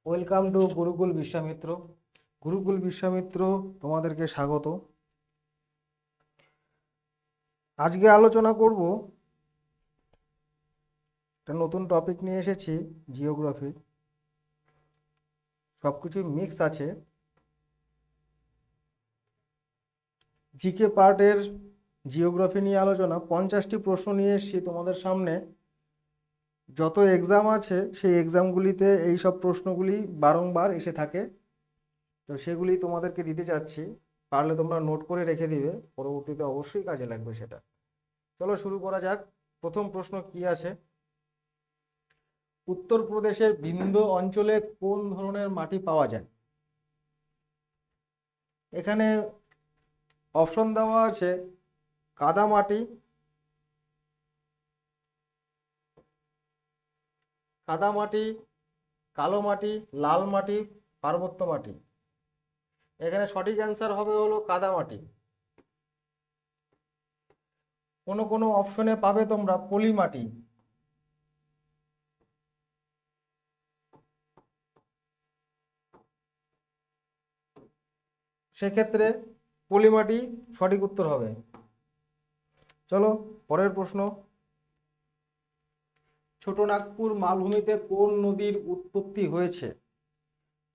Welcome to Gurukul Vishwamitra. Gurukul Vishwamitra তোমাদেরকে স্বাগত। আজকে আলোচনা করব একটা নতুন টপিক নিয়ে এসেছি, জিওগ্রাফি। সব কিছুই মিক্স আছে। জিকে পার্টের জিওগ্রাফি নিয়ে আলোচনা, 50টি প্রশ্ন নিয়ে এসেছি তোমাদের সামনে। যত এক্সাম আছে সেই এক্সামগুলিতে এই সব প্রশ্নগুলি বারংবার এসে থাকে, তো সেগুলি তোমাদেরকে দিতে চাচ্ছি। পারলে তোমরা নোট করে রেখে দিবে, পরবর্তীতে অবশ্যই কাজে লাগবে সেটা। চলো শুরু করা যাক। প্রথম প্রশ্ন কি আছে? উত্তরপ্রদেশের বিন্ধ্য অঞ্চলে কোন ধরনের মাটি পাওয়া যায়? এখানে অপশন দেওয়া আছে কাদা মাটি, কাদা মাটি, কালো মাটি, লাল মাটি, পার্বত্য মাটি। এখানে সঠিক অ্যান্সার হবে হলো কাদা মাটি। কোনো কোনো অপশনে পাবে তোমরা পলি মাটি। সেক্ষেত্রে পলি মাটি সঠিক উত্তর হবে। চলো পরের প্রশ্ন। ছোটনাগপুর মালভূমিতে কোন নদীর উৎপত্তি হয়েছে?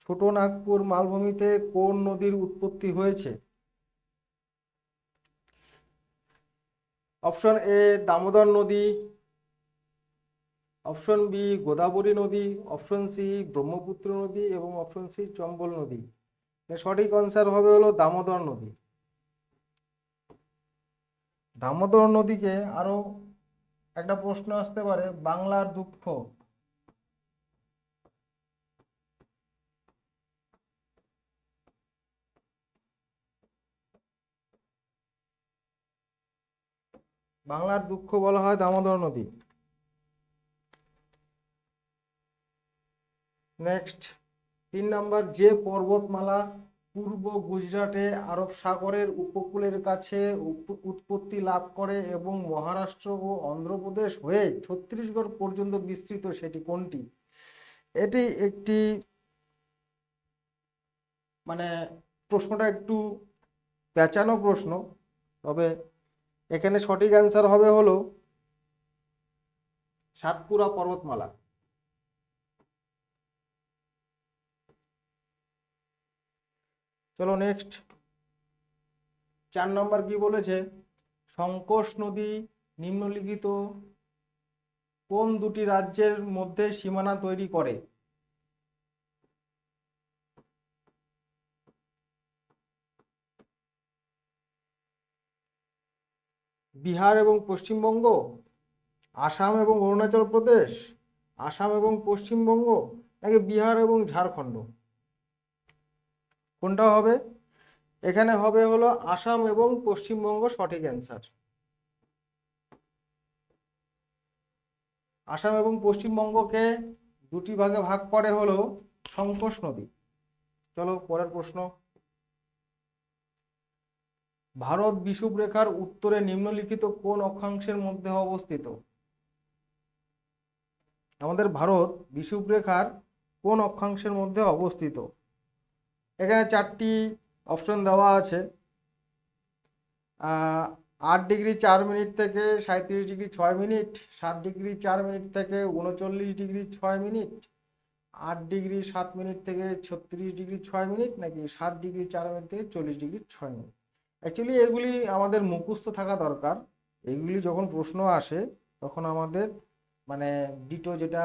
ছোটনাগপুর মালভূমিতে কোন নদীর উৎপত্তি হয়েছে? অপশন এ দামোদর নদী, অপশন বি গোদাবরী নদী, অপশন সি ব্রহ্মপুত্র নদী এবং অপশন সি চম্বল নদী। সঠিক আনসার হবে হলো দামোদর নদী। দামোদর নদীকে আরো একটা প্রশ্ন আসতে পারে, বাংলার দুঃখ। বাংলার দুঃখ বলা হয় দামোদর নদী। নেক্সট 3 নম্বর, যে পর্বতমালা পূর্ব গুজরাটে আরব সাগরের উপকূলের কাছে উৎপত্তি লাভ করে এবং মহারাষ্ট্র ও অন্ধ্রপ্রদেশ হয়ে ছত্তিশগড় পর্যন্ত বিস্তৃত, সেটি কোনটি? এটি একটি মানে প্রশ্নটা একটু পেঁচানো প্রশ্ন, তবে এখানে সঠিক অ্যান্সার হবে হলো সাতপুরা পর্বতমালা। চলো নেক্সট 4 নম্বর কি বলেছে? সংকোষ নদী নিম্নলিখিত কোন দুটি রাজ্যের মধ্যে সীমানা তৈরি করে? বিহার এবং পশ্চিমবঙ্গ, আসাম এবং অরুণাচল প্রদেশ, আসাম এবং পশ্চিমবঙ্গ, নাকি বিহার এবং ঝাড়খণ্ড? কোনটা হবে? এখানে হবে হলো আসাম এবং পশ্চিমবঙ্গ সঠিক অ্যান্সার। আসাম এবং পশ্চিমবঙ্গকে দুটি ভাগে ভাগ করে হলো সংকোষ নদী। চলো পরের প্রশ্ন। ভারত বিষুবরেখার উত্তরে নিম্নলিখিত কোন অক্ষাংশের মধ্যে অবস্থিত? আমাদের ভারত বিষুবরেখার কোন অক্ষাংশের মধ্যে অবস্থিত? এখানে 4টি অপশন দেওয়া আছে। 8°4' থেকে 37°6', 7°4' থেকে 39°6', 8°7' থেকে 36°6', নাকি 7°4' থেকে 40°6'। অ্যাকচুয়ালি এগুলি আমাদের মুখস্থ থাকা দরকার। এগুলি যখন প্রশ্ন আসে তখন আমাদের মানে ডিটো যেটা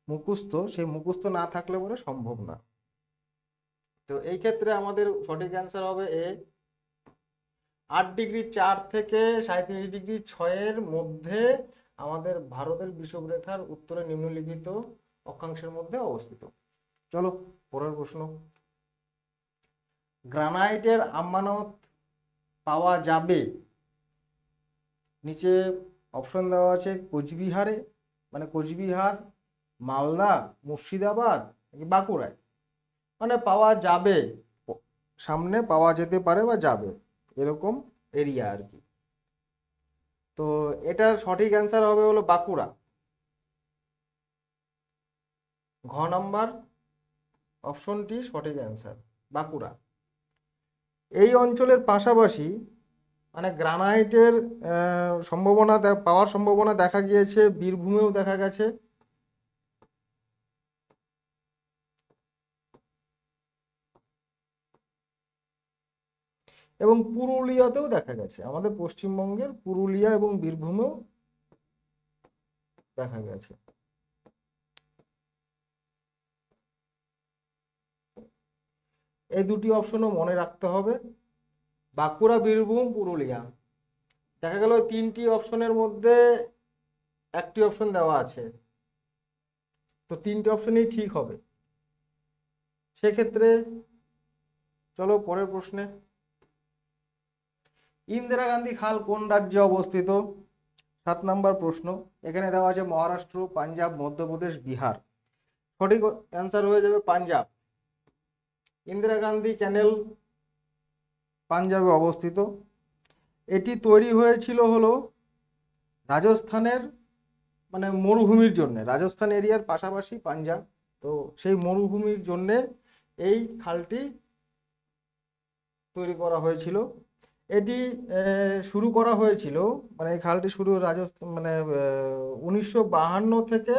মুখস্থ, সেই মুখস্থ না থাকলে পরে সম্ভব না। তো এই ক্ষেত্রে আমাদের সঠিক অ্যান্সার হবে এ, 8°4' থেকে 37°6'-এর মধ্যে আমাদের ভারতের বিষুবরেখার উত্তরে নিম্নলিখিত অক্ষাংশের মধ্যে অবস্থিত। চলো পরের প্রশ্ন। গ্রানাইটের আমানত পাওয়া যাবে, নিচে অপশন দেওয়া আছে কোচবিহারে, মানে কোচবিহার, মালদা, মুর্শিদাবাদ, নাকি বাঁকুড়ায়। মানে পাওয়া যাবে, সামনে পাওয়া যেতে পারে বা যাবে, এরকম এরিয়া আর কি। তো এটার সঠিক অ্যান্সার হবে হলো বাঁকুড়া। ঘ নাম্বার, অপশনটি সঠিক অ্যান্সার, বাঁকুড়া। এই অঞ্চলের পাশাপাশি মানে গ্রানাইটের সম্ভাবনা পাওয়ার সম্ভাবনা দেখা গিয়েছে, বীরভূমেও দেখা গেছে, এবং পুরুলিয়াতেও দেখা গেছে। আমাদের পশ্চিমবঙ্গের পুরুলিয়া এবং বীরভূমেও দেখা গেছে। এই দুটি অপশনও মনে রাখতে হবে, বাঁকুড়া, বীরভূম, পুরুলিয়া। দেখা গেল তিনটি অপশনের মধ্যে একটি অপশন দেওয়া আছে, তো তিনটি অপশনই ঠিক হবে। সেক্ষেত্রে চলো পরের প্রশ্নে। ইন্দিরা গান্ধী খাল কোন রাজ্যে অবস্থিত? 7 নম্বর প্রশ্ন। এখানে দেওয়া আছে মহারাষ্ট্র, পাঞ্জাব, মধ্যপ্রদেশ, বিহার। সঠিক অ্যান্সার হয়ে যাবে পাঞ্জাব। ইন্দিরা গান্ধী ক্যানেল পাঞ্জাবে অবস্থিত। এটি তৈরি হয়েছিল হলো রাজস্থানের মানে মরুভূমির জন্য, রাজস্থান এরিয়ার পাশাপাশি পাঞ্জাব, তো সেই মরুভূমির জন্যে এই খালটি তৈরি করা হয়েছিল। এটি শুরু করা হয়েছিল, মানে এই খালটি শুরু রাজস্থান মানে 1952 থেকে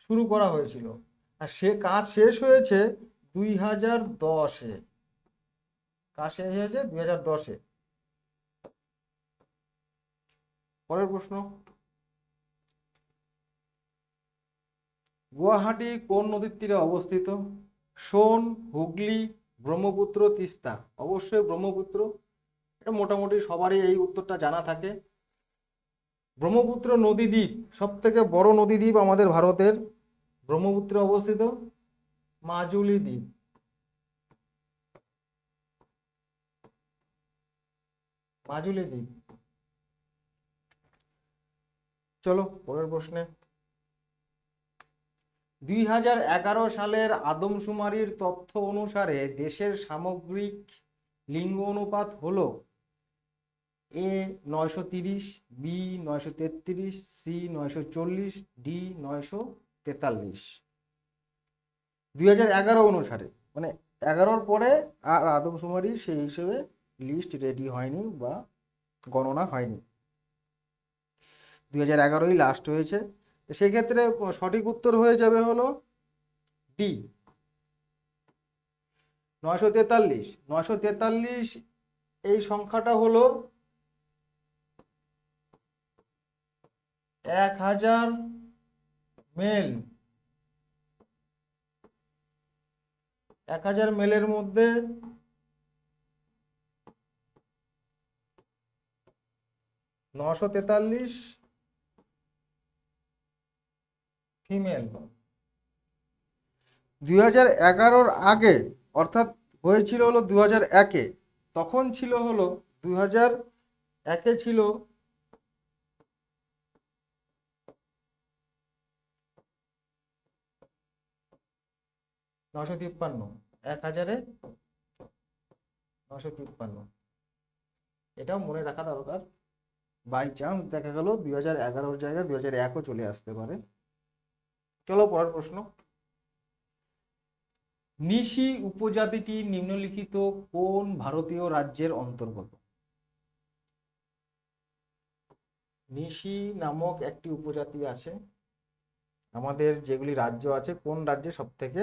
শুরু করা হয়েছিল, আর সে কাজ শেষ হয়েছে 2010-এ। কাজ শেষ হয়েছে 2010-এ। পরের প্রশ্ন। গুয়াহাটি কোন নদীর তীরে অবস্থিত? সোন, হুগলি, ব্রহ্মপুত্র, তিস্তা? অবশ্যই ব্রহ্মপুত্র। এটা মোটামুটি সবারই এই উত্তরটা জানা থাকে। ব্রহ্মপুত্র নদীদ্বীপ, সব থেকে বড় নদীদ্বীপ আমাদের ভারতের, ব্রহ্মপুত্রে অবস্থিত মাজুলি দ্বীপ। মাজুলি দ্বীপ। চলো পরের প্রশ্নে। 2011 সালের আদমশুমারির তথ্য অনুসারে দেশের সামগ্রিক লিঙ্গ অনুপাত হলো এ 930, বি 933, সি 940, ডি 943। 2011 অনুসারে মানে 11-র পরে আর আদমশুমারি সেই হিসেবে লিস্ট রেডি হয়নি বা গণনা হয়নি, 2011-ই লাস্ট হয়েছে। সেই ক্ষেত্রে সঠিক উত্তর হয়ে যাবে হলো ডি 943। 943 এই সংখ্যাটা হলো 1000 মেল। 1000 মেলের মধ্যে 943 ফিমেল। 2011-র আগে অর্থাৎ হয়েছিল হলো 2001-এ, তখন ছিল হলো 2001-এ ছিল 953, 1000-এ 953। এটাও মনে রাখা দরকার, বাই চান্স দেখা গেল 2011-র জায়গায় 2001-ও চলে আসতে পারে। চলো পরের প্রশ্ন। নিশি উপজাতিটি নিম্নলিখিত কোন ভারতীয় রাজ্যের অন্তর্গত? নিশি নামক একটি উপজাতি আছে আমাদের যেগুলি রাজ্য আছে, কোন রাজ্যে সব থেকে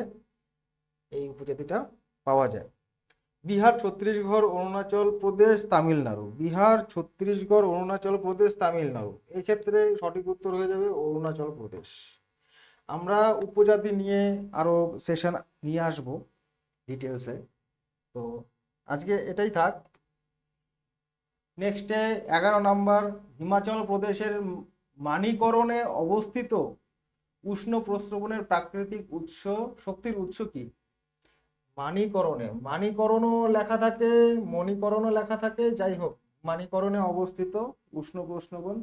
এই উপজাতিটা পাওয়া যায়? বিহার, ছত্তিশগড়, অরুণাচল প্রদেশ, তামিলনাড়ু। বিহার, ছত্তিশগড়, অরুণাচল প্রদেশ, তামিলনাড়ু। এই ক্ষেত্রে সঠিক উত্তর হয়ে যাবে অরুণাচল প্রদেশ। আমরা উপজাতি নিয়ে আরো সেশন নিয়ে আসবো ডিটেলসে, তো আজকে এটাই থাক। নেক্সটে 11 নম্বর, হিমাচল প্রদেশের মানিকরণে অবস্থিত উষ্ণ প্রস্রবণের প্রাকৃতিক উৎস শক্তির উৎস কি? মানিকরণও লেখা থাকে, মণিকরণও লেখা থাকে, যাই হোক মানিকরণে অবস্থিত উষ্ণ প্রস্রবণ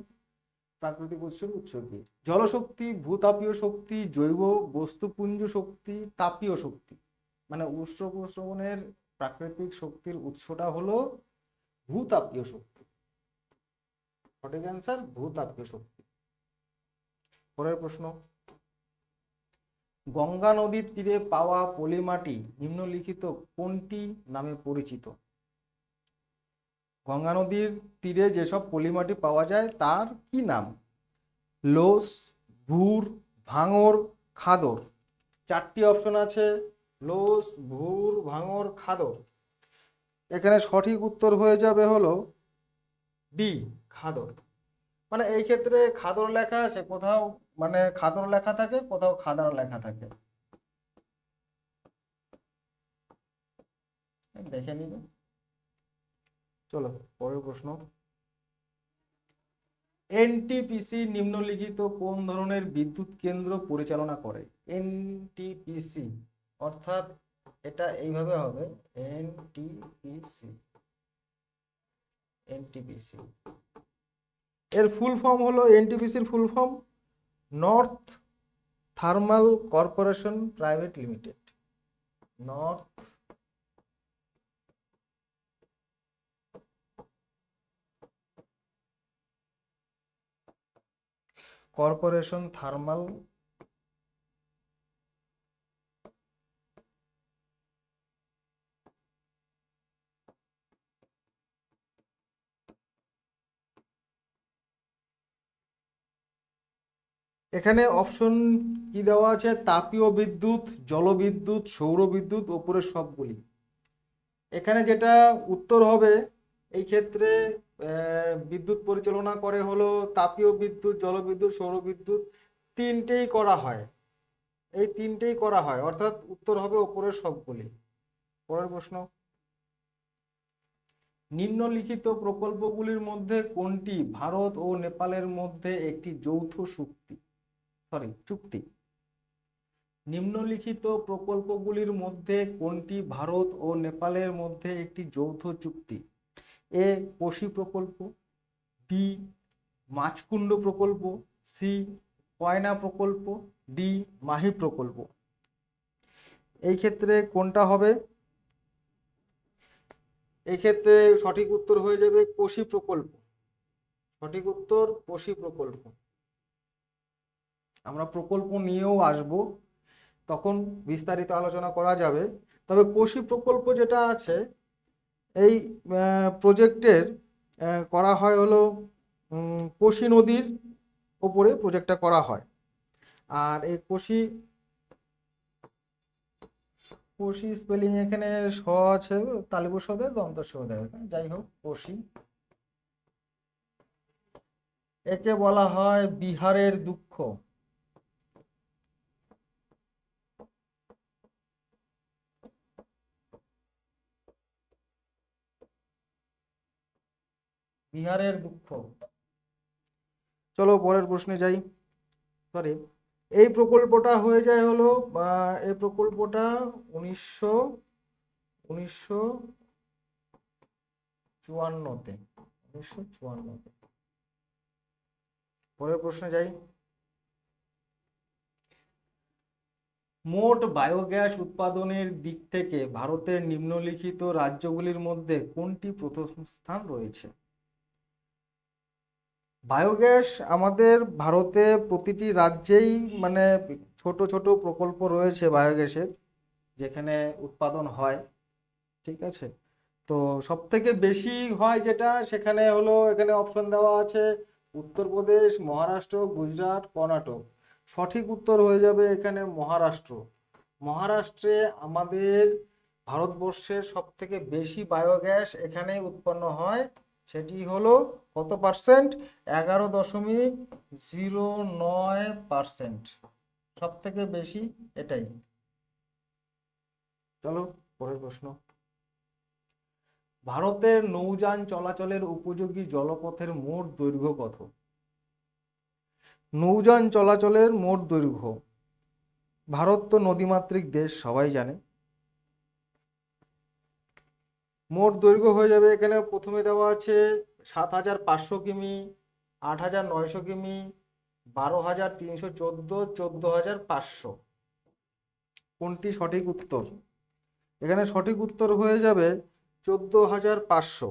প্রাকৃতিক উৎস কি? জলশক্তি, ভূতাপীয় শক্তি, জৈব বস্তুপুঞ্জ শক্তি, তাপীয় শক্তি। মানে উষ্ণ প্রস্রবণের প্রাকৃতিক শক্তির উৎসটা হলো ভূতাপীয় শক্তি। সঠিক অ্যান্সার ভূতাপীয় শক্তি। পরের প্রশ্ন। গঙ্গা নদীর তীরে পাওয়া পলিমাটি নিম্নলিখিত কোনটি নামে পরিচিত? গঙ্গা নদীর তীরে যেসব পলিমাটি পাওয়া যায় তার কি নাম? লোস, ভুর, ভাঙর, খাদর। চারটি অপশন আছে, লোস, ভুর, ভাঙর, খাদর। এখানে সঠিক উত্তর হয়ে যাবে হলো বি, খাদর। মানে এই ক্ষেত্রে খাদর লেখা আছে, কোথাও মানে খাদর লেখা থাকে, কোথাও খাদার লেখা থাকে, দেখে নিবে। চলো পরের প্রশ্ন। এনটিপিসি নিম্নলিখিত কোন ধরনের বিদ্যুৎ কেন্দ্র পরিচালনা করে? এনটিপিসি অর্থাৎ এটা এইভাবে হবে, এনটিপিসি। এনটিপিসি এর ফুল ফর্ম হলো, এনটিপিসির full form north thermal corporation private limited. North corporation thermal এখানে অপশন কি দেওয়া আছে? তাপীয় বিদ্যুৎ, জলবিদ্যুৎ, সৌর বিদ্যুৎ, ওপরের সবগুলি। এখানে যেটা উত্তর হবে এই ক্ষেত্রে বিদ্যুৎ পরিচালনা করে হলো তাপীয় বিদ্যুৎ, জলবিদ্যুৎ, সৌর বিদ্যুৎ, তিনটেই করা হয়। এই তিনটেই করা হয়, অর্থাৎ উত্তর হবে ওপরের সবগুলি। পরের প্রশ্ন। নিম্নলিখিত প্রকল্পগুলির মধ্যে কোনটি ভারত ও নেপালের মধ্যে একটি যৌথ চুক্তি? নিম্নলিখিত প্রকল্পগুলির মধ্যে কোনটি ভারত ও নেপালের মধ্যে একটি যৌথ চুক্তি? এ কোশি প্রকল্প, বি মাছকুণ্ড প্রকল্প, সি কয়না প্রকল্প, ডি মাহি প্রকল্প। এই ক্ষেত্রে কোনটা হবে? এই ক্ষেত্রে সঠিক উত্তর হয়ে যাবে কোশি প্রকল্প। সঠিক উত্তর কোশি প্রকল্প। আমরা প্রকল্প নিয়েও আসব, তখন বিস্তারিত আলোচনা করা যাবে। তবে কোশি প্রকল্প যেটা আছে, এই প্রজেক্টের করা হয় হলো কোশি নদীর ওপরে প্রজেক্টটা করা হয়। আর এই কোশি স্পেলিং এখানে স আছে, তালিবুর স দেয়, দন্ত স দেয়, যাই হোক কোশি। একে বলা হয় বিহারের দুঃখ। বিহারের দুঃখ। চলো পরের প্রশ্নে যাই। সরি, এই প্রকল্পটা হয়ে যায় হলো এই প্রকল্পটা 1954-তে। পরের প্রশ্নে যাই। মোট বায়োগ্যাস উৎপাদনের দিক থেকে ভারতের নিম্নলিখিত রাজ্যগুলির মধ্যে কোনটি প্রথম স্থান রয়েছে? বায়োগ্যাস আমাদের ভারতে প্রতিটি রাজ্যেই মানে ছোট ছোট প্রকল্প রয়েছে বায়োগ্যাসের, যেখানে উৎপাদন হয়। ঠিক আছে, তো সব থেকে বেশি হয় যেটা, সেখানে হলো এখানে অপশন দেওয়া আছে উত্তরপ্রদেশ, মহারাষ্ট্র, গুজরাট, কর্ণাটক। সঠিক উত্তর হয়ে যাবে এখানে মহারাষ্ট্র। মহারাষ্ট্রে আমাদের ভারতবর্ষের সব থেকে বেশি বায়োগ্যাস এখানেই উৎপন্ন হয়। সেটি হলো কত পার্সেন্ট? 11.09%। সব থেকে বেশি এটাই। চলো পরের প্রশ্ন। ভারতের নৌযান চলাচলের উপযোগী জলপথের মোট দৈর্ঘ্য কত? নৌযান চলাচলের মোট দৈর্ঘ্য, ভারত তো নদীমাতৃক দেশ সবাই জানে, মোট দৈর্ঘ্য হয়ে যাবে এখানে প্রথমে দেওয়া আছে 7,500 কিমি, 8,900 কিমি, 12,314, 14,500। কোনটি সঠিক উত্তর? এখানে সঠিক উত্তর হয়ে যাবে 14,500।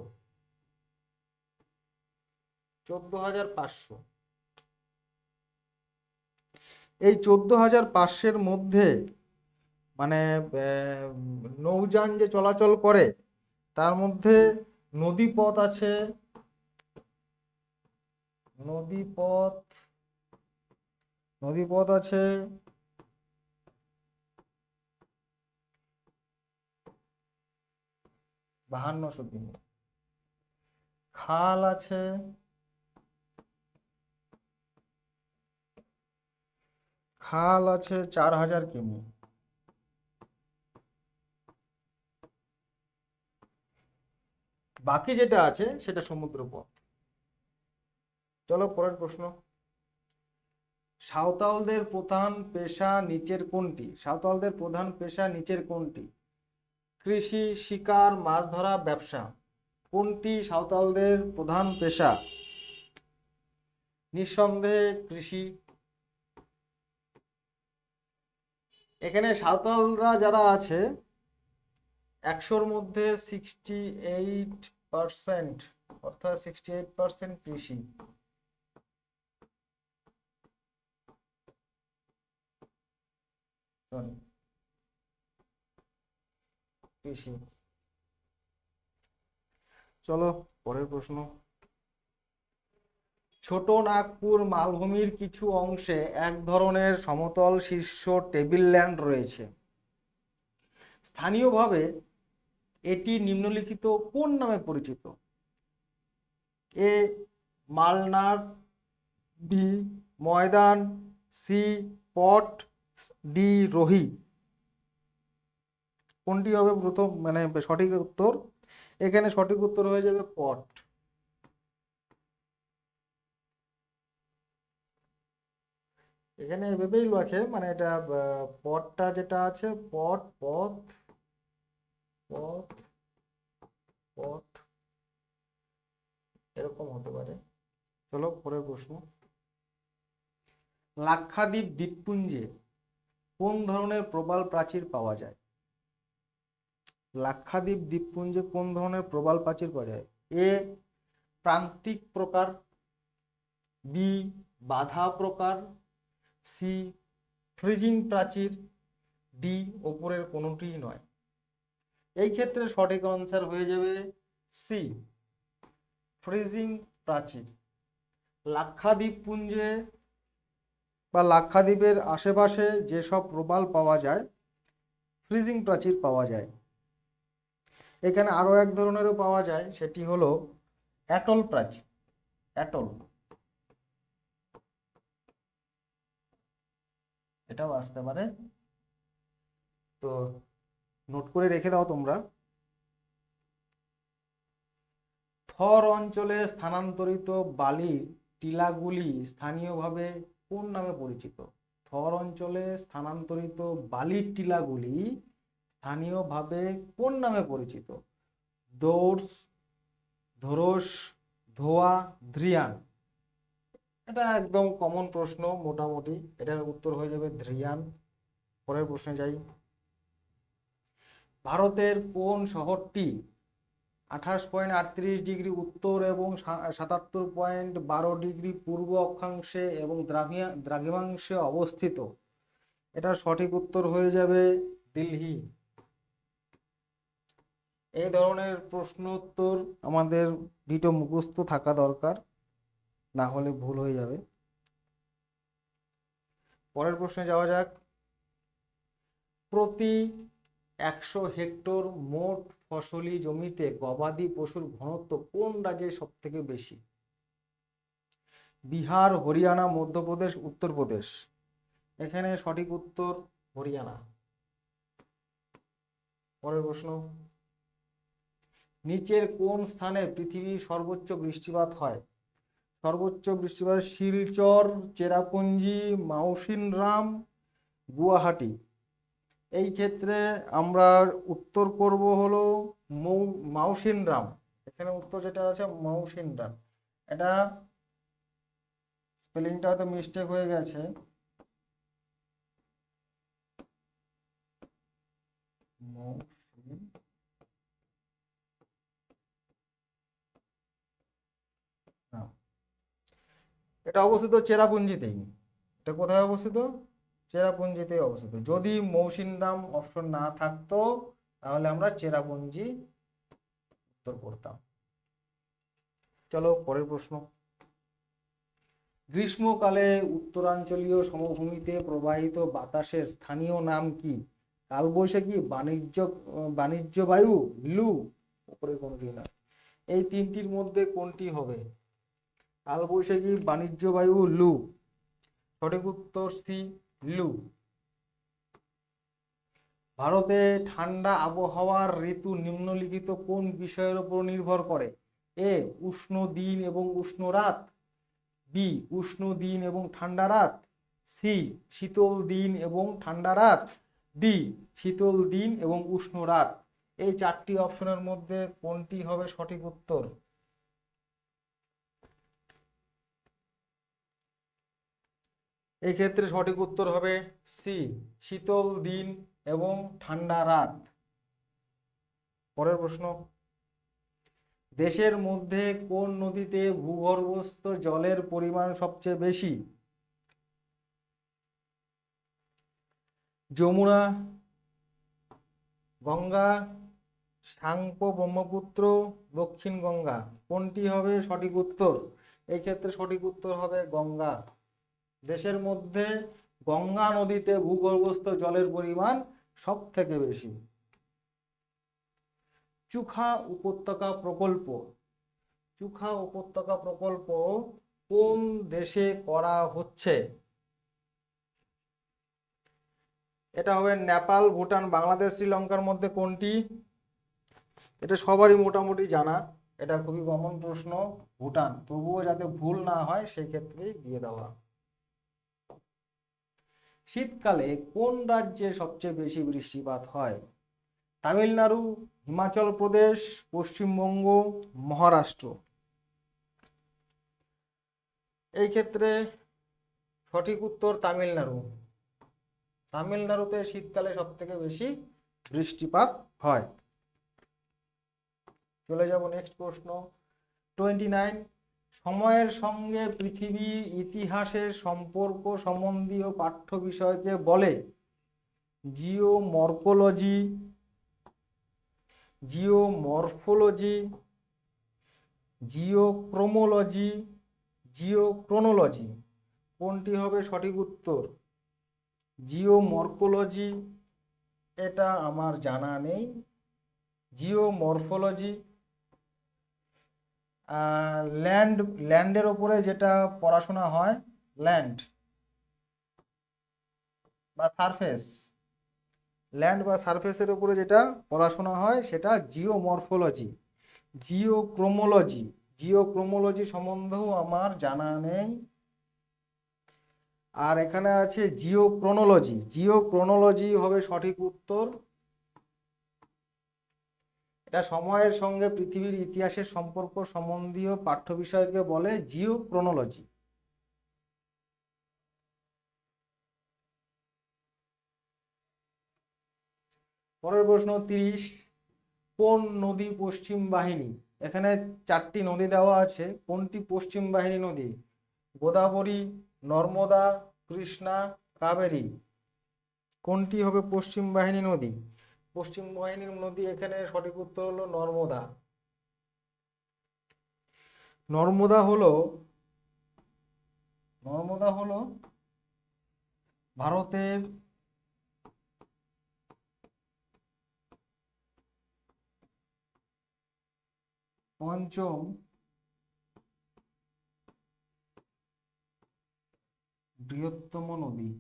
14,500। এই 14,500-এর মধ্যে মানে নৌযান যে চলাচল করে তার মধ্যে নদীপথ আছে, নদীপথ আছে 5200 কিমি, খাল আছে 4,000 কিমি। বাকি যেটা আছে সেটা সমুদ্রপথ। চলো পরের প্রশ্ন। সাঁওতালদের প্রধান পেশা নিচের কোনটি? সাঁওতালদের প্রধান পেশা নিচের কোনটি? কৃষি, শিকার, মাছ ধরা, ব্যবসা। কোনটি সাঁওতালদের প্রধান পেশা? নিঃসন্দেহে কৃষি। এখানে সাঁওতালরা যারা আছে 100-র মধ্যে 68%, অর্থাৎ 68% কৃষি। কৃষি। চলো পরের প্রশ্ন। ছোট নাগপুর মালভূমির কিছু অংশে এক ধরনের সমতল শীর্ষ টেবিলল্যান্ড রয়েছে। স্থানীয়ভাবে এটি নিম্নলিখিত কোন নামে পরিচিত? এ মালনার, বি ময়দান, সি পট, ডি রোহি। কোনটি হবে প্রথম মানে সঠিক উত্তর? এখানে সঠিক উত্তর হয়ে যাবে পট। এখানে এভাবেই লেখে, মানে এটা পটটা যেটা আছে পট, পথ, পথ, পট, এরকম হতে পারে। চলো পরের প্রশ্ন। লাক্ষাদ্বীপ দ্বীপপুঞ্জে কোন ধরনের প্রবাল প্রাচীর পাওয়া যায়? লাক্ষাদ্বীপ দ্বীপপুঞ্জে কোন ধরনের প্রবাল প্রাচীর পাওয়া যায়? এ প্রান্তিক প্রকার, বি বাধা প্রকার, সি ফ্রিজিং প্রাচীর, ডি ওপরের কোনোটিই নয়। এই ক্ষেত্রে সঠিক আনসার হয়ে যাবে সি ফ্রিজিং প্রাচীর। লাক্ষাদ্বীপ পুঞ্জে বা লাক্ষাদ্বীপের আশেপাশে যেসব প্রবাল পাওয়া যায় ফ্রিজিং প্রাচীর পাওয়া যায়। এখানে আরো এক ধরনেরও পাওয়া যায়, সেটি হলো অ্যাটল প্রাচীর। অ্যাটল, এটাও আসতে পারে, তো নোট করে রেখে দাও তোমরা। থর অঞ্চলে স্থানান্তরিত বালির টিলাগুলি স্থানীয়ভাবে কোন নামে পরিচিত? থর অঞ্চলে স্থানান্তরিত বালির টিলাগুলি স্থানীয়ভাবে কোন নামে পরিচিত? দোর্স, ধরস, ধোয়া, ধ্রিয়ান। এটা একদম কমন প্রশ্ন মোটামুটি, এটার উত্তর হয়ে যাবে ধ্রিয়ান। পরের প্রশ্নে যাই। ভারতের কোন শহরটি 28.38 ডিগ্রি উত্তর এবং 77.12 ডিগ্রি পূর্ব অক্ষাংশে এবং দ্রাঘিমাংশে অবস্থিত? এটার সঠিক উত্তর হয়ে যাবে দিল্লি। এই ধরনের প্রশ্ন উত্তর আমাদের ভিডিও মুখস্থ থাকা দরকার, না হলে ভুল হয়ে যাবে। পরের প্রশ্নে যাওয়া যাক। প্রতি 100 হেক্টর মোট ফসলি জমিতে গবাদি পশুর ঘনত্ব কোন রাজ্যে সব থেকে বেশি? বিহার, হরিয়ানা, মধ্যপ্রদেশ, উত্তরপ্রদেশ। এখানে সঠিক উত্তর হরিয়ানা। পরের প্রশ্ন। নিচের কোন স্থানে পৃথিবীর সর্বোচ্চ বৃষ্টিপাত হয়? সর্বোচ্চ বৃষ্টিপাত শিলচর, চেরাপুঞ্জি, মাউসিনরাম, গুয়াহাটি। এই ক্ষেত্রে আমরা উত্তর করব হলো মাউসিনরাম। এখানে উত্তর যেটা আছে মাউসিনরাম। এটা স্পেলিংটা হয়তো মিস্টেক হয়ে গেছে, এটা অবস্থিত চেরাপুঞ্জিতেই। এটা কোথায় অবস্থিত? চেরাপুঞ্জিতে অবস্থিত। যদি মৌসিনরাম অপশন না থাকতো তাহলে আমরা চেরাপুঞ্জি উত্তর করতাম। চলো পরের প্রশ্ন। গ্রীষ্মকালে উত্তরাঞ্চলীয় সমভূমিতে প্রবাহিত বাতাসের স্থানীয় নাম কি? কালবৈশাখী, বাণিজ্য বায়ু, লু, উপরে কোনটি না। এই তিনটির মধ্যে কোনটি হবে? কালবৈশাখী, বাণিজ্য বায়ু, লু। সঠিক উত্তর সি, লু। ভারতে ঠান্ডা আবহাওয়ার ঋতু নিম্নলিখিত কোন বিষয়ের উপর নির্ভর করে? এ, উষ্ণ দিন এবং উষ্ণ রাত, বি, উষ্ণ দিন এবং ঠান্ডা রাত, সি, শীতল দিন এবং ঠান্ডা রাত, ডি, শীতল দিন এবং উষ্ণ রাত। এই চারটি অপশনের মধ্যে কোনটি হবে সঠিক উত্তর? এই ক্ষেত্রে সঠিক উত্তর হবে সি, শীতল দিন এবং ঠান্ডা রাত। পরের প্রশ্ন। দেশের মধ্যে কোন নদীতে ভূগর্ভস্থ জলের পরিমাণ সবচেয়ে বেশি? যমুনা, গঙ্গা, সাংপো ব্রহ্মপুত্র, দক্ষিণ গঙ্গা। কোনটি হবে সঠিক উত্তর? এই ক্ষেত্রে সঠিক উত্তর হবে গঙ্গা। দেশের মধ্যে গঙ্গা নদীতে ভূগর্ভস্থ জলের পরিমাণ সব থেকে বেশি। চুখা উপত্যকা প্রকল্প, চুখা উপত্যকা প্রকল্প কোন দেশে করা হচ্ছে? এটা হবে নেপাল, ভুটান, বাংলাদেশ, শ্রীলঙ্কার মধ্যে কোনটি? এটা সবারই মোটামুটি জানা, এটা খুবই কমন প্রশ্ন। ভুটান, তবুও যাতে ভুল না হয় সেই ক্ষেত্রেই দিয়ে দেওয়া। শীতকালে কোন রাজ্যে সবচেয়ে বেশি বৃষ্টিপাত হয়? তামিলনাড়ু, হিমাচল প্রদেশ, পশ্চিমবঙ্গ, মহারাষ্ট্র। এই ক্ষেত্রে সঠিক উত্তর তামিলনাড়ু। তামিলনাড়ুতে শীতকালে সব থেকে বেশি বৃষ্টিপাত হয়। চলে যাব নেক্সট প্রশ্ন 29। সময়ের সঙ্গে পৃথিবীর ইতিহাসের সম্পর্ক সম্বন্ধীয় পাঠ্য বিষয়কে বলে জিওমর্ফোলজি, জিওমর্ফোলজি, জিওক্রোমোলজি, জিওক্রোনোলজি। কোনটি হবে সঠিক উত্তর? জিওমর্ফোলজি, এটা আমার জানা নেই। জিওমর্ফোলজি ল্যান্ডের ওপরে যেটা পড়াশোনা হয়, ল্যান্ড বা সারফেস, ল্যান্ড বা সারফেসের উপরে যেটা পড়াশোনা হয় সেটা জিওমর্ফোলজি। জিওক্রোমোলজি, জিওক্রোমোলজি সম্বন্ধেও আমার জানা নেই। আর এখানে আছে জিওক্রোনোলজি, জিওক্রোনোলজি হবে সঠিক উত্তর। এটা সময়ের সঙ্গে পৃথিবীর ইতিহাসের সম্পর্ক সম্বন্ধীয় পাঠ্য বিষয়কে বলে জিওক্রোনোলজি। পরের প্রশ্ন 30। কোন নদী পশ্চিম বাহিনী? এখানে চারটি নদী দেওয়া আছে, কোনটি পশ্চিম বাহিনী নদী? গোদাবরী, নর্মদা, কৃষ্ণা, কাবেরী। কোনটি হবে পশ্চিম বাহিনী নদী? পশ্চিম বাহিনীর নদী এখানে সঠিক উত্তর হলো নর্মদা। নর্মদা হলো ভারতের পঞ্চম বৃহত্তম নদী।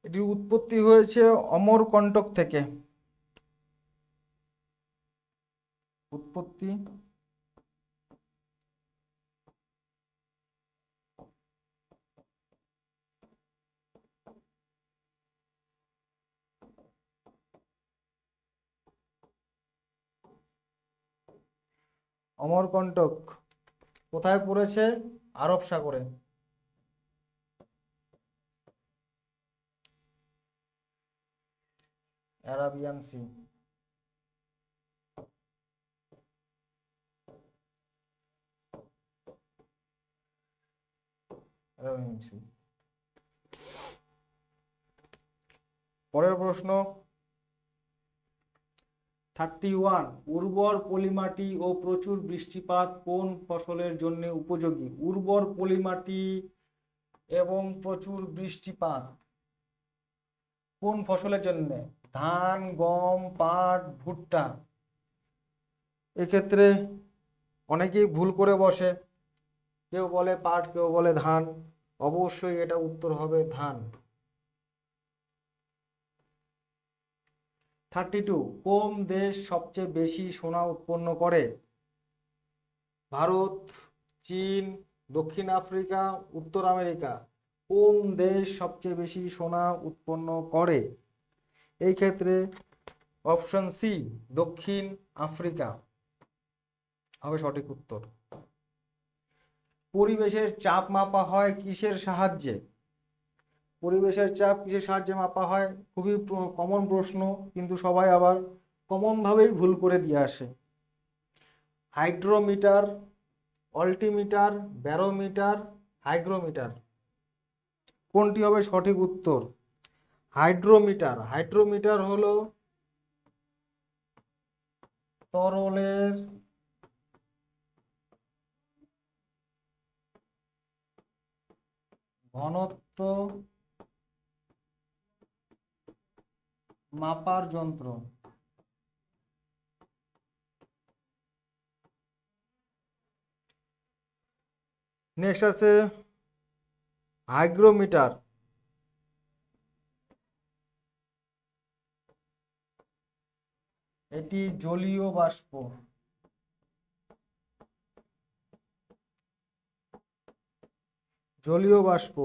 এটির উৎপত্তি হয়েছে অমরকন্টক থেকে। উৎপত্তি অমরকন্টক কোথায় পড়েছে? আরব সাগরে। Arabian sea. ইঞ্চি। পরের প্রশ্ন 31, উর্বর পলিমাটি ও প্রচুর বৃষ্টিপাত কোন ফসলের জন্য উপযোগী? উর্বর পলিমাটি এবং প্রচুর বৃষ্টিপাত কোন ফসলের জন্য? ধান, গম, পাট, ভুট্টা। এক্ষেত্রে অনেকেই ভুল করে বসে, কেউ বলে পাট, কেউ বলে ধান। অবশ্যই এটা উত্তর হবে ধান। 32, কোন দেশ সবচেয়ে বেশি সোনা উৎপন্ন করে? ভারত, চীন, দক্ষিণ আফ্রিকা, উত্তর আমেরিকা। কোন দেশ সবচেয়ে বেশি সোনা উৎপন্ন করে? এই ক্ষেত্রে অপশন সি, দক্ষিণ আফ্রিকা হবে সঠিক উত্তর। পরিবেশের চাপ মাপা হয় কিসের সাহায্যে? পরিবেশের চাপ কিসের সাহায্যে মাপা হয়? খুবই কমন প্রশ্ন, কিন্তু সবাই আবার কমন ভাবেই ভুল করে দিয়ে আসে। Hydrometer, altimeter, barometer, hygrometer. কোনটি হবে সঠিক উত্তর? হাইড্রোমিটার। হাইড্রোমিটার হলো তরলের ঘনত্ব মাপার যন্ত্র। নেক্সট আছে হাইগ্রোমিটার। এটি জলীয় বাষ্প। জলীয় বাষ্প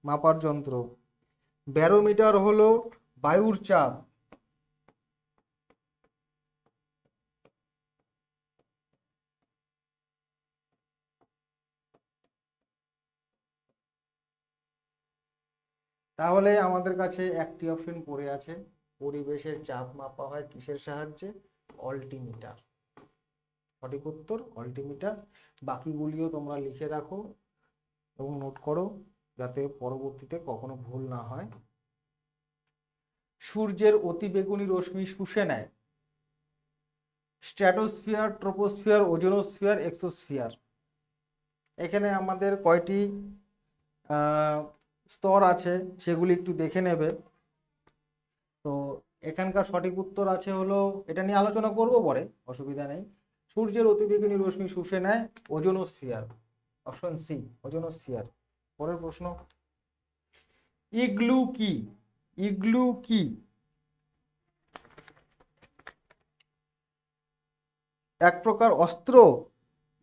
মাপার যন্ত্র। ব্যারোমিটার হলো বায়ুর চাপ। তাহলে আমাদের কাছে একটি অপশন পড়ে আছে, পরিবেশের চাপ মাপা হয় কিসের সাহায্যে? অল্টিমিটার। সঠিক উত্তর অল্টিমিটার। বাকিগুলিও তোমরা লিখে রাখো এবং নোট করো, যাতে পরবর্তীতে কখনো ভুল না হয়। সূর্যের অতিবেগুনি রশ্মি শুষে নেয় স্ট্র্যাটোস্ফিয়ার, ট্রোপোস্ফিয়ার, ওজোনোস্ফিয়ার, এক্সোস্ফিয়ার। এখানে আমাদের কয়টি স্তর আছে সেগুলি একটু দেখে নেবে। তো এখানকার সঠিক উত্তর আছে হলো, এটা নিয়ে আলোচনা করব পরে, অসুবিধা নেই। সূর্যের অতিবেগুনি রশ্মি শুষে নেয় ওজোনোস্ফিয়ার। Option C, ozonosphere. পরের প্রশ্ন, ইগলু কি? ইগলু কি? এক প্রকার অস্ত্র,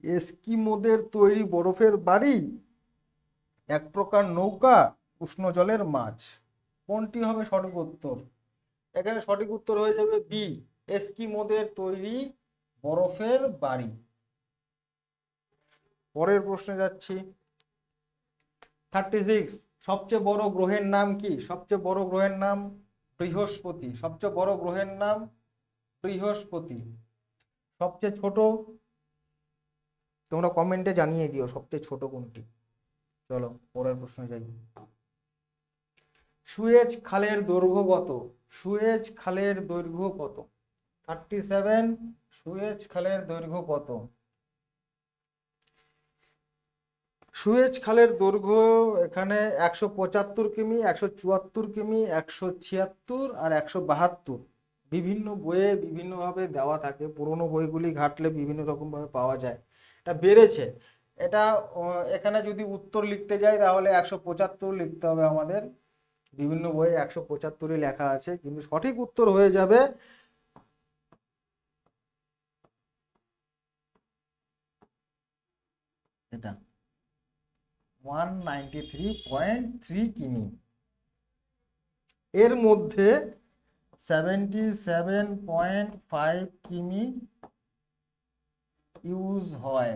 এস্কিমোদের তৈরি বরফের বাড়ি, এক প্রকার নৌকা, উষ্ণ জলের মাছ। কোনটি হবে সঠিক উত্তর? এখানে সঠিক উত্তর হয়ে যাবে বি, এস্কিমোদের তৈরি বরফের বাড়ি। পরের প্রশ্নে যাচ্ছি। 36, সবচেয়ে বড় গ্রহের নাম কি? সবচেয়ে বড় গ্রহের নাম বৃহস্পতি। সবচেয়ে বড় গ্রহের নাম বৃহস্পতি। সবচেয়ে ছোট তোমরা কমেন্টে জানিয়ে দিও সবচেয়ে ছোট কোনটি। চলো পরের প্রশ্নে যাই। সুয়েজ খালের দৈর্ঘ্য কত? সুয়েজ খালের দৈর্ঘ্য কত? 37, সুয়েজ খালের দৈর্ঘ্য কত? সুয়েজ খালের দৈর্ঘ্য এখানে 175 কিমি, 174 কিমি, 176 আর 172। বিভিন্ন বইয়ে বিভিন্নভাবে দেওয়া থাকে, পুরোনো বইগুলি ঘাটলে বিভিন্ন রকম ভাবে পাওয়া যায়। এটা বেড়েছে। এটা এখানে যদি উত্তর লিখতে যাই তাহলে 175 লিখতে হবে আমাদের। বিভিন্ন বইয়ে 175 লেখা আছে, কিন্তু সঠিক উত্তর হয়ে যাবে এটা 193.3 কিমি। এর মধ্যে 77.5 কিমি ইউজ হয়।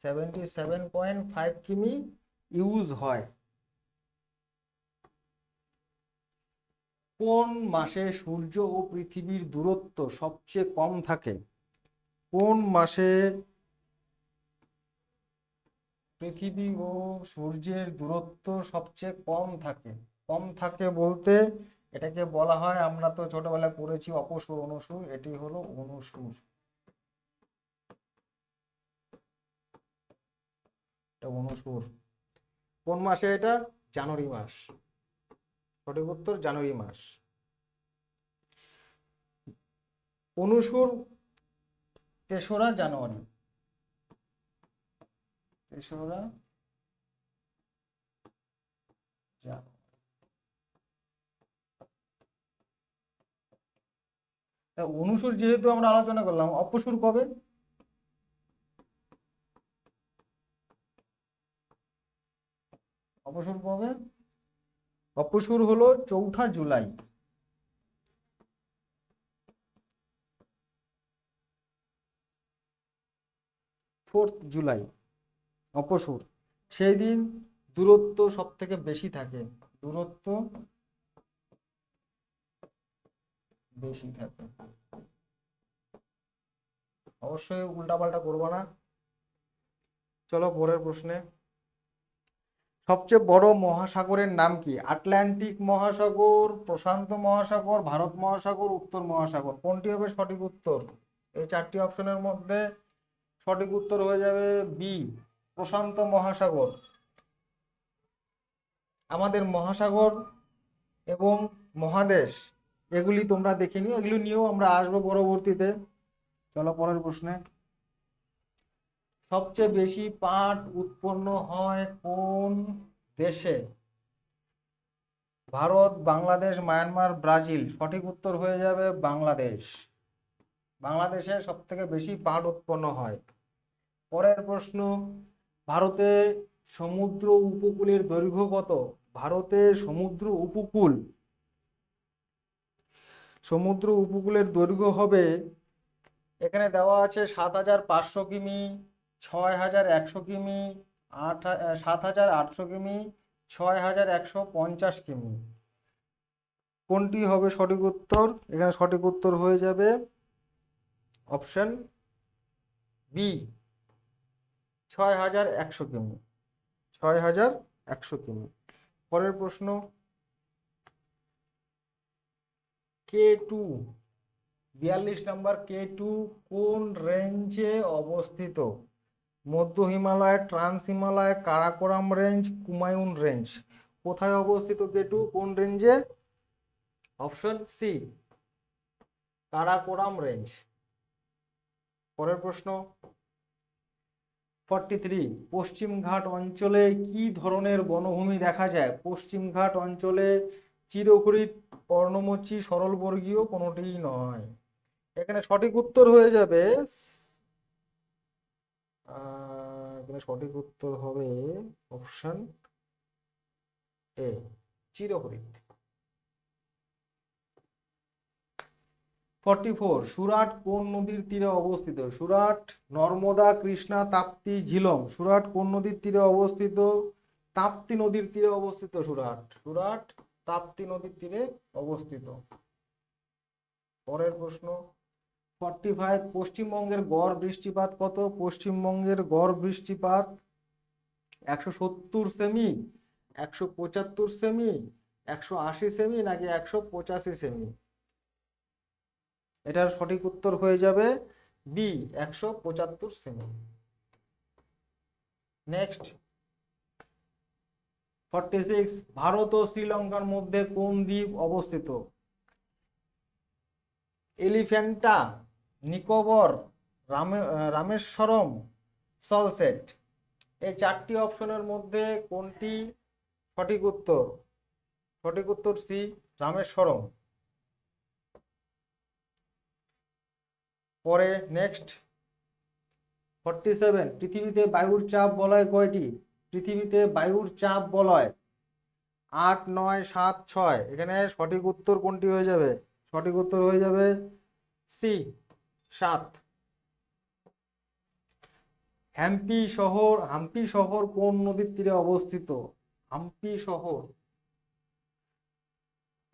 77.5 কিমি ইউজ হয়। কোন মাসে সূর্য ও পৃথিবীর দূরত্ব সবচেয়ে কম থাকে? কোন মাসে পৃথিবী ও সূর্যের দূরত্ব সবচেয়ে কম থাকে? কম থাকে বলতে এটাকে বলা হয়, আমরা তো ছোটবেলায় পড়েছি অপসূর অনুসূর, এটি হলো অনুসূর। এটা অনুসূর। কোন মাসে এটা? জানুয়ারি মাস। সঠিক উত্তর জানুয়ারি মাস। অনুসূর 3রা জানুয়ারি। 3রা জানুয়ারি। অনুসূর যেহেতু আমরা আলোচনা করলাম, অপসূর কবে? অপসূর কবে? অপসূর হলো 4ঠা জুলাই। 4th জুলাই অপসূর। সেই দিন দূরত্ব সব থেকে বেশি থাকে। দূরত্ব বেশি থাকে। অবশ্যই উল্টাপাল্টা করবো না। চলো পরের প্রশ্নে। সবচেয়ে বড় মহাসাগরের নাম কি? আটলান্টিক মহাসাগর, প্রশান্ত মহাসাগর, ভারত মহাসাগর, উত্তর মহাসাগর। কোনটি হবে সঠিক উত্তর? এই 4টি অপশনের মধ্যে সঠিক উত্তর হয়ে যাবে বি, প্রশান্ত মহাসাগর। আমাদের মহাসাগর এবং মহাদেশ এগুলি তোমরা দেখে নিও, এগুলি নিয়েও আমরা আসবো পরবর্তীতে। চলো পরের প্রশ্নে। সবচেয়ে বেশি পাট উৎপন্ন হয় কোন দেশে? Bharat, Bangladesh, Myanmar, Brazil. সঠিক উত্তর হয়ে যাবে বাংলাদেশ। বাংলাদেশে সব থেকে বেশি পাট উৎপন্ন হয়। পরের প্রশ্ন। ভারতে সমুদ্র উপকূলের দৈর্ঘ্য কত? ভারতের সমুদ্র উপকূলের দৈর্ঘ্য হবে, এখানে দেওয়া আছে 7,500 কিমি, 6,100 কিমি, 7,800 কিমি, 6,150 কিমি। কোনটি হবে সঠিক উত্তর? এখানে সঠিক উত্তর হয়ে যাবে অপশন বি, 6,100 কিমি। 6,100 কিমি। পরের প্রশ্ন। K2, 42 নম্বর, K2 কোন রেঞ্জে অবস্থিত? মধ্য Himalaya, trans Himalaya, Karakoram range, Kumaon range. কোথায় অবস্থিত K2? কোন রেঞ্জে? Option C, Karakoram range. পরের প্রশ্ন। 43, পশ্চিমঘাট অঞ্চলে কি ধরনের বনভূমি দেখা যায়? পশ্চিমঘাট অঞ্চলে চিরহরিৎ, পর্ণমোচী, সরলবর্গীয় কোনোটিই নয়। এখানে সঠিক উত্তর হয়ে যাবে, এখানে সঠিক উত্তর হবে অপশন এ, চিরহরিৎ। 44, সুরাট কোন নদীর তীরে অবস্থিত? সুরাট নর্মদা, কৃষ্ণা, তাপ্তি, ঝিলম। সুরাট কোন নদীর তীরে অবস্থিত? তাপ্তি নদীর তীরে অবস্থিত সুরাট তাপ্তি নদীর তীরে অবস্থিত। পরের প্রশ্ন। 45, পশ্চিমবঙ্গের গড় বৃষ্টিপাত কত? পশ্চিমবঙ্গের গড় বৃষ্টিপাত 170 সেমি, 175 সেমি, 180 সেমি নাকি 185 সেমি? এটার সঠিক উত্তর হয়ে যাবে বি, 175 সেমি। নেক্সট। 46, ভারত ও শ্রীলঙ্কার মধ্যে কোন দ্বীপ অবস্থিত? এলিফ্যান্টা, নিকোবর, রামেশ্বরম, সলসেট। এই 4টি অপশনের মধ্যে কোনটি সঠিক উত্তর? সঠিক উত্তর সি, রামেশ্বরম। পরে নেক্সট। 47, পৃথিবীতে বায়ুর চাপ বলয় কয়টি? পৃথিবীতে বায়ুর চাপ বলয় 8, 9, 7, 6। এখানে সঠিক উত্তর কোনটি হয়ে যাবে? সঠিক উত্তর হয়ে যাবে সি, 7। হাম্পি শহর কোন নদীর তীরে অবস্থিত? হাম্পি শহর,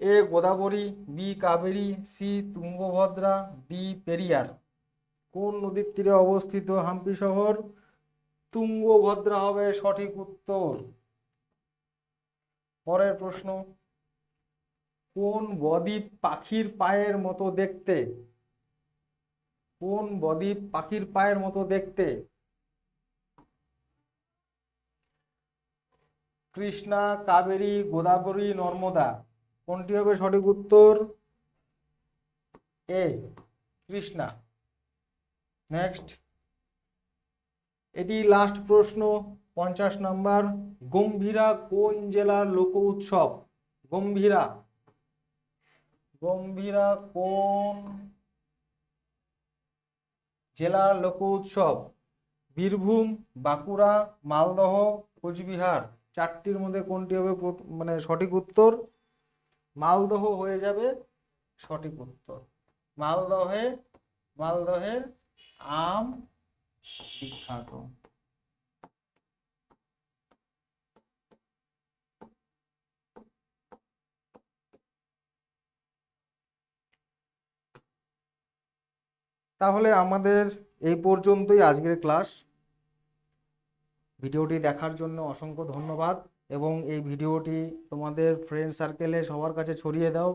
A Godavari, B Kaveri, C Tungabhadra, D Periyar. কোন নদীর তীরে অবস্থিত হাম্পি শহর? তুঙ্গভদ্রা হবে সঠিক উত্তর। পরের প্রশ্ন, কোন বদ্বীপ পাখির পায়ের মতো দেখতে? কোন বদ্বীপ পাখির পায়ের মতো দেখতে? কৃষ্ণা, কাবেরী, গোদাবরী, নর্মদা, কোনটি হবে সঠিক উত্তর? এ, কৃষ্ণা। নেক্সট, এটি লাস্ট প্রশ্ন, 50 নাম্বার। গম্ভীরা কোন জেলার লোক উৎসব? গম্ভীরা, গম্ভীরা কোন জেলার লোক উৎসব? বীরভূম, বাঁকুড়া, মালদহ, কোচবিহার, চারটির মধ্যে কোনটি হবে মানে সঠিক উত্তর? মালদহ হয়ে যাবে সঠিক উত্তর। মালদহের আম বিখ্যাত। তাহলে আমাদের এই পর্যন্তই আজকের ক্লাস। ভিডিওটি দেখার জন্য অসংখ্য ধন্যবাদ এবং এই ভিডিওটি তোমাদের ফ্রেন্ড সার্কেলে সবার কাছে ছড়িয়ে দাও।